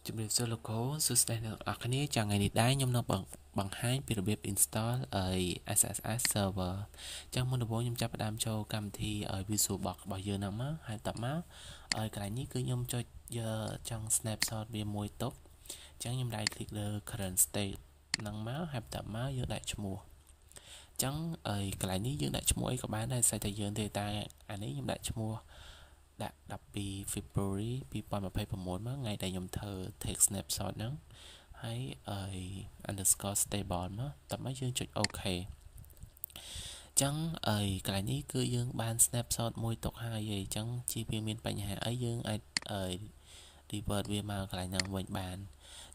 ជំរាបសួរលោកគ្រូសួស្តីអ្នកនរគ្នាចាំថ្ងៃនេះដែរខ្ញុំនឹងបង្ហាញពីរបៀប install SSH server ចឹងមុនដំបូងខ្ញុំចាប់ផ្ដើមចូលកម្មវិធី Visual Box របស់យើងហ្នឹងមកហើយកន្លែងនេះគឺខ្ញុំចុចយកចង់ snapshot វាមួយទុកចឹងខ្ញុំដាក់ click លើ current state ហ្នឹងមកហើយបន្ទាប់មកយើងដាក់ឈ្មោះចឹងកន្លែងនេះយើងដាក់ឈ្មោះអីក៏បានដែរស្អីតែយើងទេតែអានេះខ្ញុំដាក់ឈ្មោះដាក់12 February 2026មកថ្ងៃដែលខ្ញុំធ្វើ take snapshot ហ្នឹងហើយunderscore stable មកតោះមកយើងចុច OK ចឹងកន្លែងនេះគឺយើងបាន snapshot មួយទុកហើយអញ្ចឹងជាវាមានបញ្ហាអីយើងអាចrevert វាមកកន្លែងហ្នឹងវិញបាន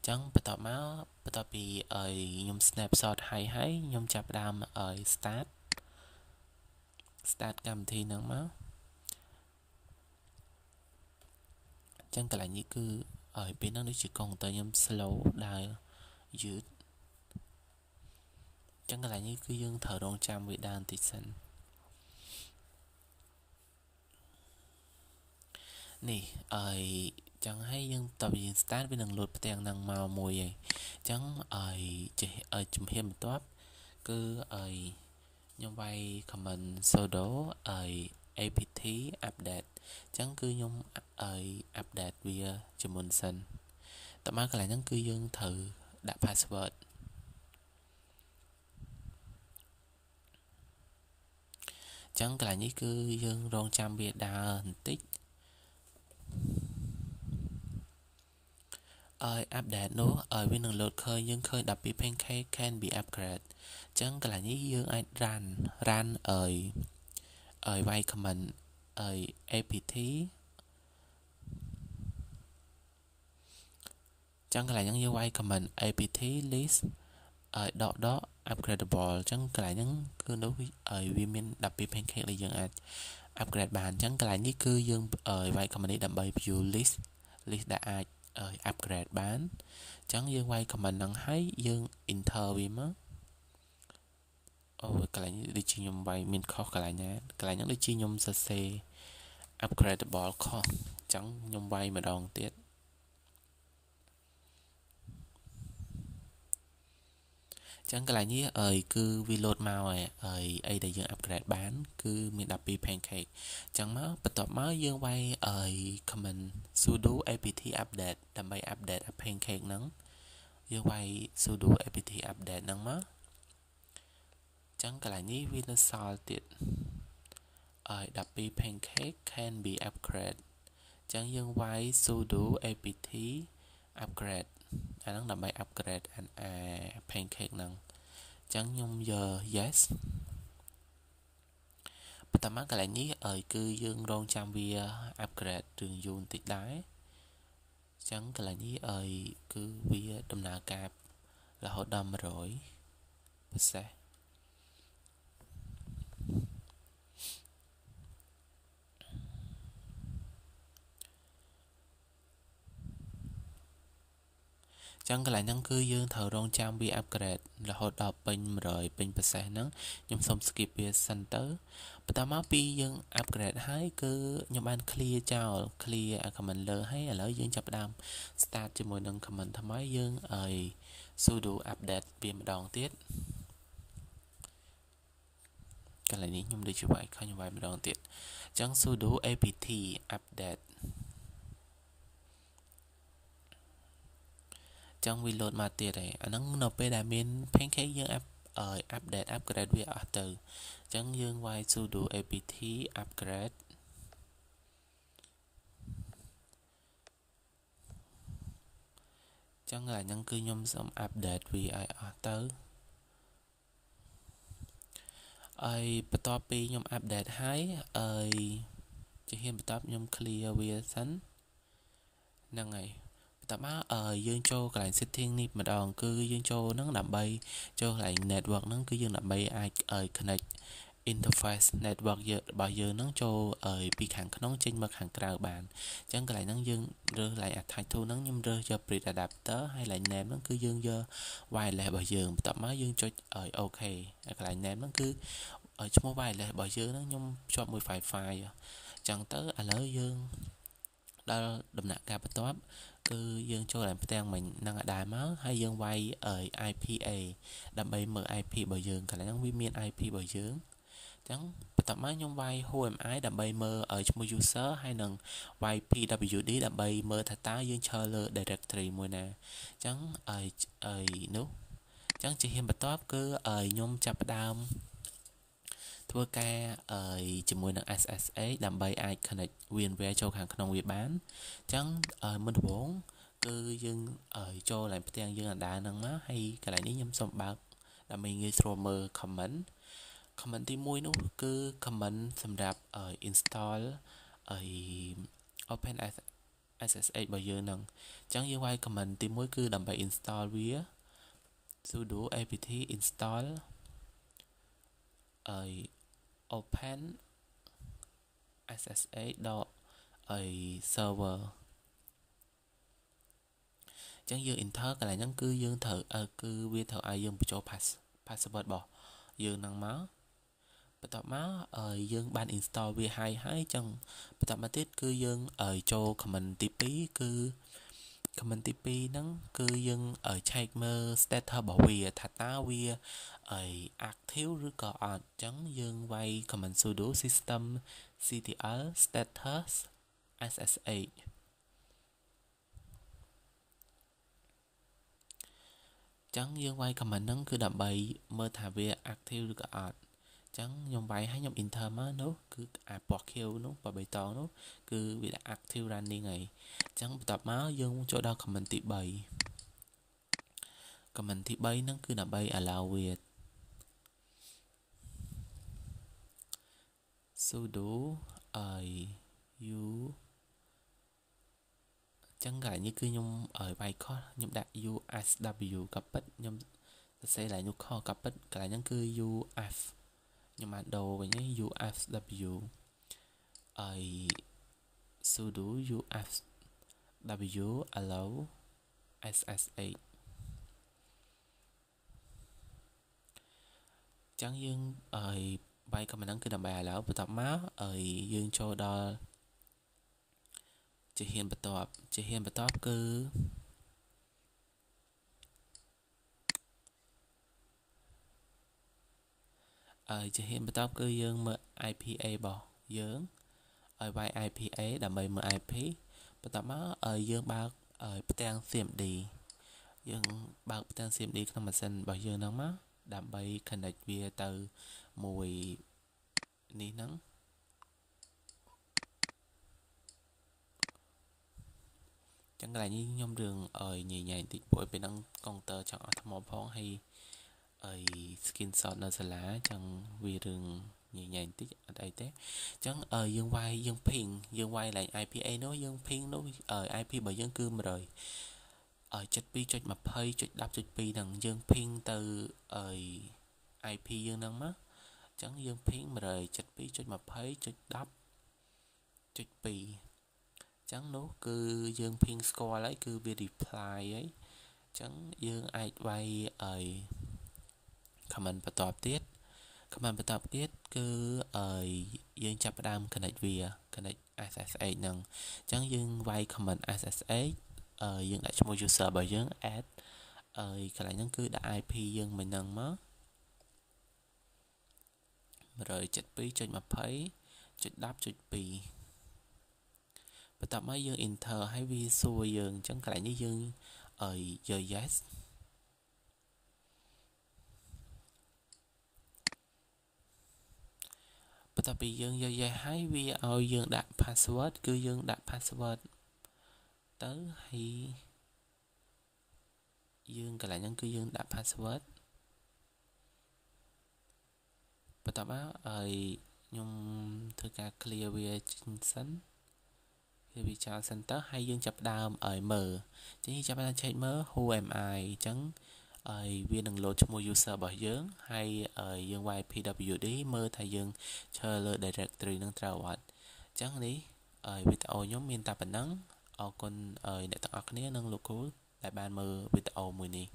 ចឹងបន្ទាប់ពីខ្ញុំ snapshot ហើយខ្ញុំចាប់ផ្ដើមstart កម្មវិធីហ្នឹងមកចឹងកន្លែងនេះគឺពេលហ្នឹងដូចជាកុងតើខ្ញុំ slow ដើរយឺតចឹងកន្លែងនេះគឺយើងត្រូវរងចាំវាដើរបន្តិចសិននេះចឹងហើយយើងតើយើង start វានឹងលោតផ្ទាំងហ្នឹងមកមួយឯងចឹងជំហានបន្ទាប់គឺខ្ញុំវាយ command sudo apt update ចឹងគឺខ្ញុំupdate វាជាមុនសិនតើមកកន្លែងហ្នឹងគឺយើងត្រូវដាក់ password ចឹងកន្លែងនេះគឺយើងរងចាំវាដើរបន្តិចupdate នោះវានឹង load ឃើញយើងឃើញ12 pancake can be upgrade ចឹងកន្លែងនេះយើងអាច run វាយ command apt ចឹងកន្លែងហ្នឹងយើងវាយ command apt list dot upgradable ចឹងកន្លែងហ្នឹងគឺនោះវាមាន12 pancake ដែលយើងអាច upgrade បានចឹងកន្លែងនេះគឺយើងវាយ command នេះដើម្បី view list ដែលអាច upgrade បានចឹងយើងវាយ command ហ្នឹងហើយយើង enter វាមកកន្លែងនេះដូចជាខ្ញុំវាយមានខុសកន្លែងណាកន្លែងហ្នឹងដូចជាខ្ញុំសរសេរ upgradable ខុសចឹងខ្ញុំវាយម្ដងទៀតចឹងកន្លែងនេះគឺវា load មកអីដែលយើង upgrade បានគឺមាន12 pancake ចឹងមកបន្ទាប់មកយើងវាយcommand sudo apt update ដើម្បី update pancake ហ្នឹងយើងវាយ sudo apt update ហ្នឹងមកចឹងកន្លែងនេះវានៅសល់ទៀត12 pancake can be upgrade ចឹងយើងវាយ sudo apt upgrade អាហ្នឹងដើម្បី upgrade pancake ហ្នឹងចឹងខ្ញុំយក yes បន្ទាប់មកកន្លែងនេះគឺយើងរងចាំវា upgrade រឿងយូរបន្តិចដែរចឹងកន្លែងនេះគឺវាដំណើរការរហូតដល់100ពិសេសចឹងកន្លែងហ្នឹងគឺយើងត្រូវរងចាំវា upgrade រហូតដល់ពេញ100ពេញប្រសេសហ្នឹងខ្ញុំសុំ skip វាសិនទៅបន្ទាប់មកពីយើង upgrade ហើយគឺខ្ញុំបាន clear ចោល clear comment លើហើយឥឡូវយើងចាប់ផ្ដើម start ជាមួយនឹង comment ថ្មីយើងsudo update វាម្ដងទៀតកន្លែងនេះខ្ញុំដូចជាវាយខំខ្ញុំវាយម្ដងទៀតចឹង sudo apt update ចឹងវា load មកទៀតហើយអាហ្នឹងនៅពេលដែលមាន pancake យើង update upgrade វាអស់ទៅចឹងយើងវាយ sudo apt upgrade ចឹងកន្លែងហ្នឹងគឺខ្ញុំសូម update វាឲ្យអស់ទៅបន្ទាប់ពីខ្ញុំ update ហើយជាហ៊ានបន្ទាប់ខ្ញុំ clear វាសិនហ្នឹងហើយបន្ទាប់មកយើងចូលកន្លែង setting នេះម្ដងគឺយើងចូលហ្នឹងដើម្បីចូលកន្លែង network ហ្នឹងគឺយើងដើម្បីអាចconnect interface network របស់យើងហ្នឹងចូលពីខាងក្នុងចេញមកខាងក្រៅបានអញ្ចឹងកន្លែងហ្នឹងយើងរើសកន្លែង attach to ហ្នឹងខ្ញុំរើសយក bridge adapter ហើយកន្លែង name ហ្នឹងគឺយើងយក wireless របស់យើងបន្ទាប់មកយើងចុចOK ហើយកន្លែង name ហ្នឹងគឺឈ្មោះ wireless របស់យើងហ្នឹងខ្ញុំភ្ជាប់មួយ Wi-Fi អញ្ចឹងទៅឥឡូវយើង ដល់ដំណាក់កាលបន្ទាប់គឺយើងចូលឡើងផ្ទាំងមិញនឹងឲ្យដែរមកហើយយើងវាយIPA ដើម្បីមើល IP របស់យើងកន្លែងហ្នឹងវាមាន IP របស់យើងអញ្ចឹងបន្ទាប់មកខ្ញុំវាយ HMI ដើម្បីមើលឈ្មោះ user ហើយនឹងវាយ PWD ដើម្បីមើលថាតើយើងឈរលើ directory មួយណាអញ្ចឹងនោះអញ្ចឹងជាហ៊ានបន្ទាប់គឺខ្ញុំចាប់ផ្ដើមធ្វើការជាមួយនឹង SSH ដើម្បីអាច connect VMware ចូលខាងក្នុងវាបានអញ្ចឹងមុនដំបូងគឺយើងចូលឡើងផ្ទាំងយើងអណ្ដើរហ្នឹងមកហើយកន្លែងនេះខ្ញុំសូមបើកដើម្បីងាយស្រួលមើល comment ទី1នោះគឺ comment សម្រាប់install Open SSH របស់យើងហ្នឹងអញ្ចឹងយើងវាយ comment ទី1គឺដើម្បី install វា sudo apt install open SSH ដកserver អញ្ចឹងយើង enter កន្លែងហ្នឹងគឺយើងត្រូវគឺវាត្រូវឲ្យយើងបញ្ចូល password របស់យើងហ្នឹងមកបន្ទាប់មកយើងបាន install វាហើយអញ្ចឹងបន្ទាប់មកទៀតគឺយើងចូល comment ទី2គឺ comment ទី2ហ្នឹងគឺយើងឆែកមើល status របស់វាថាតើវា active ឬក៏អត់អញ្ចឹងយើងវាយ comment sudo systemctl status ssh ចឹងយើងវាយ comment ហ្នឹងគឺដើម្បីមើលថាវា active ឬក៏អត់ចឹងខ្ញុំវាយឲ្យខ្ញុំ enter មកនោះគឺអាពណ៌ខៀវនោះពណ៌បៃតងនោះគឺវាដាក់ active running ហើយចឹងបន្ទាប់មកយើងចូលដល់ comment ទី3 comment ទី3ហ្នឹងគឺដើម្បី allow វា sudo u ចឹងកន្លែងនេះគឺខ្ញុំវាយខុសខ្ញុំដាក់ usw ក៏ពិតខ្ញុំសរសេរឡើងនោះខុសក៏ពិតកន្លែងហ្នឹងគឺ uf ខ្ញុំបានដូរវិញឯង usw sudo usw allow ssh ចឹងយើងវាយ comment ហ្នឹងគឺដើម្បី allow បន្ទាប់មកយើងចូលដល់ជាហ៊ានបន្ទាប់គឺជាហ៊ានបន្ទាប់គឺយើងមើល IPA របស់យើងឲ្យវាយ IPA ដើម្បីមើល IP បន្ទាប់មកយើងបើកផ្ទាំង CMD យើងបើកផ្ទាំង CMD ក្នុងម៉ាស៊ីនរបស់យើងហ្នឹងមកដើម្បី connect វាទៅមួយនេះហ្នឹងចឹងកន្លែងនេះខ្ញុំរឿងញ៉ៃតិចព្រោះពេលហ្នឹងកុងទ័រចង់អត់ថ្មផងហើយscreenshot នៅសាលាចឹងវារឿងញ៉ៃបន្តិចអត់អីទេចឹងយើងវាយយើង ping យើងវាយឡើង IPA នោះយើង ping នោះIP របស់យើងគឺ100 72.20.10.2 ហ្នឹងយើង ping ទៅ IP យើងហ្នឹងមកចឹងយើង ping 172.20.10.2 ចឹងនោះគឺយើង ping ស្គាល់ហើយគឺវា reply ហើយចឹងយើងអាចវាយcomment បន្ទាប់ទៀតគឺយើងចាប់ផ្ដើម connect វា connect SSH ហ្នឹងអញ្ចឹងយើងវាយ comment SSH យើងដាក់ឈ្មោះ user របស់យើង add កន្លែងហ្នឹងគឺដាក់ IP យើងមិនហ្នឹងមក 172.20.10.2 បន្ទាប់មកយើង enter ហើយវាសួរយើងអញ្ចឹងកន្លែងនេះយើងយក yes បន្ទាប់ពីយើងយក yes ហើយវាឲ្យយើងដាក់ password គឺយើងដាក់ password ទៅហើយយើងកន្លែងហ្នឹងគឺយើងដាក់ password បន្ទាប់មកខ្ញុំធ្វើការ clear វាសិនគឺវាចោលសិនទៅហើយយើងចាប់ផ្ដើមមើលអញ្ចឹងយើងចាប់ផ្ដើម check មើល who am I អញ្ចឹងវានឹង load ឈ្មោះ user របស់យើងហើយយើងវាយ PWD មើលថាយើងឈរលើ directory នឹងត្រូវអត់អញ្ចឹងនេះវីដេអូខ្ញុំមានតែប៉ុណ្ណឹងអរគុណអ្នកទាំងអស់គ្នានិងលោកគ្រូដែលបានមើលវីដេអូមួយនេះ